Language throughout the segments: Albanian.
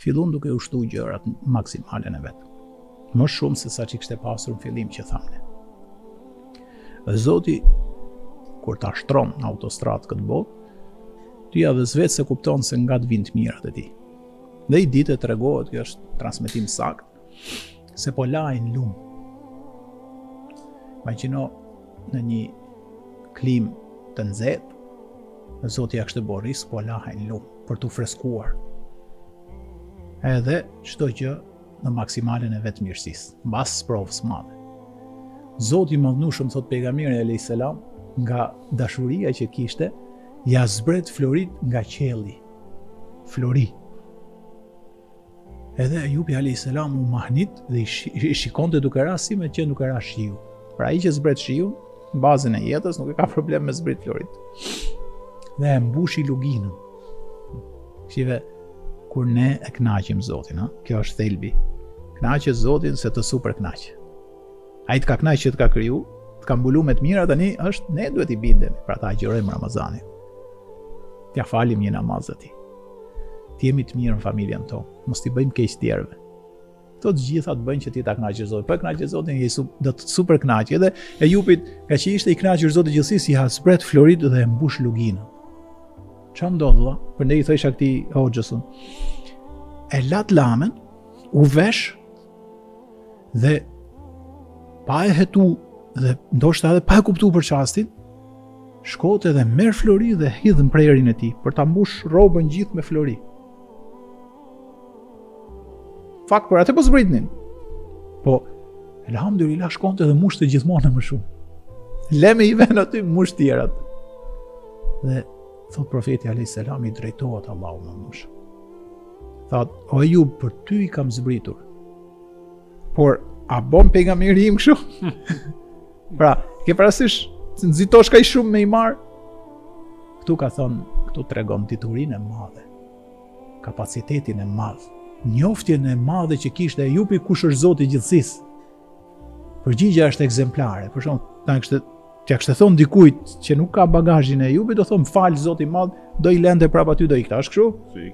fillon duke u shtu gjërat maksimalen e vet. Më shumë se sa që kishte pasur në fillim që thamne. Dhe Zoti, kur ta shtron në autostradë këtë botë, ty ja dhe vetë se kupton se nga të vinë të mirat e tij. Dhe i ditë tregohet, kjo është transmetim sakt, se po lajnë lumë. Imagjino në një klim të nxehtë, Zoti ja kishte bërë risk, po lajnë lumë për t'u freskuar. Edhe çdo gjë në maksimalen e vetë mirësisë, mbas provës madhe. Zoti i Madhnushëm, thot pejgamberi alayhis salam, nga dashuria që kishte, ja zbret florit nga qielli. Flori. Edhe Ajubi alayhis salam u mahnit dhe i shikonte duke ras si me qenë duke ras shiu. Pra ai që zbret shiun, në bazën e jetës nuk e ka problem me zbrit florit. Dhe e mbushi luginën. Shive, kur ne e kënaqim Zotin, kjo është thelbi. Kënaqe Zotin se të super kënaqe. Ai të ka kënaqë që të ka kriju, të ka mbulu me të mira, tani është ne duhet i bindemi, pra ta agjërojmë Ramazanin. T'ja falim një namaz atij. Të jemi të mirë në familjen tonë, mos t'i bëjmë keq tjerëve. Këto të gjitha të bëjnë që ti ta kënaqësh Zotin. Po kënaqësh Zotin, je do të super kënaqë. Edhe Ejupit, nga që ishte i kënaqur Zoti gjithësisë, i ha zbret florit dhe e mbush luginën. Qa ndodh vëlla? Prandaj i thosha këtij hoxhës, e lat lamen, u vesh dhe pa e hetu dhe ndoshta edhe pa e kuptu për çastin, shkote dhe merr flori dhe hidh në prerin e tij për ta mbush rrobën gjithë me flori. Fakt për atë po zbritnin. Po elhamdulillah shkonte dhe mushte gjithmonë më shumë. Leme i vën aty mush tjerat. Dhe thot profeti alayhis salam, i drejtohet Allahu më mush. Thot, o Ejub, për ty i kam zbritur. Por a bon pejgamberi im kështu? Pra, ke parasysh nxitosh kaq shumë me i marr? Ktu ka thonë, këtu tregon diturinë e madhe, kapacitetin e madh, njoftjen e madhe që kishte Ejubi kush është Zoti i gjithësisë. Përgjigjja është ekzemplare. Për shembull, t'ja kishte thonë dikujt që nuk ka bagazhin e Ejubit, do thonë fal Zoti i madh, do i lente prapë aty do ikta. Është kështu?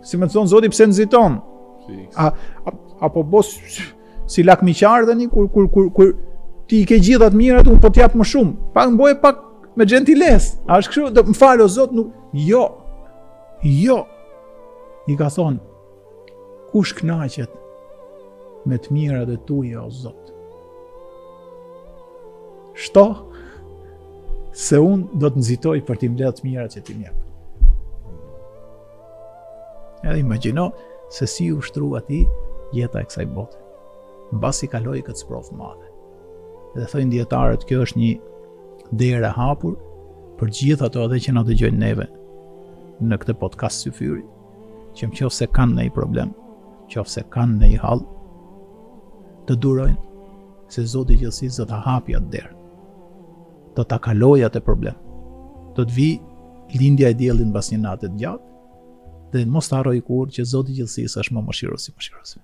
Si më thon Zoti, pse nxiton? Apo bos si lakmiqar tani kur ti i ke gjitha të mirat, unë po t'jap më shumë. Pak mboje pak me gentiles. A është kështu? Do më fal o Zot, nuk. Jo. I ka thonë, kush kënaqet me të mirat e tuaja o Zot? Shto se unë do të nxitoj për t'i mbledh të mirat që ti më jep. Edhe imagjino se si u shtrua ti jeta e kësaj bote. Mbasi kaloi këtë sprovë madhe. Dhe thojnë dietarët, kjo është një derë e hapur për gjithë ato edhe që na dëgjojnë neve në këtë podcast Syfyri, që nëse kanë ndonjë problem, nëse kanë ndonjë hall, të durojnë se Zoti i gjithësisë do ta hapi atë derë. Do ta kalojë atë problem. Do të vi lindja e diellit mbas një nate të gjatë, dhe mos të harroj kur që Zoti i gjithësisë është më mëshirues i mëshiruesve.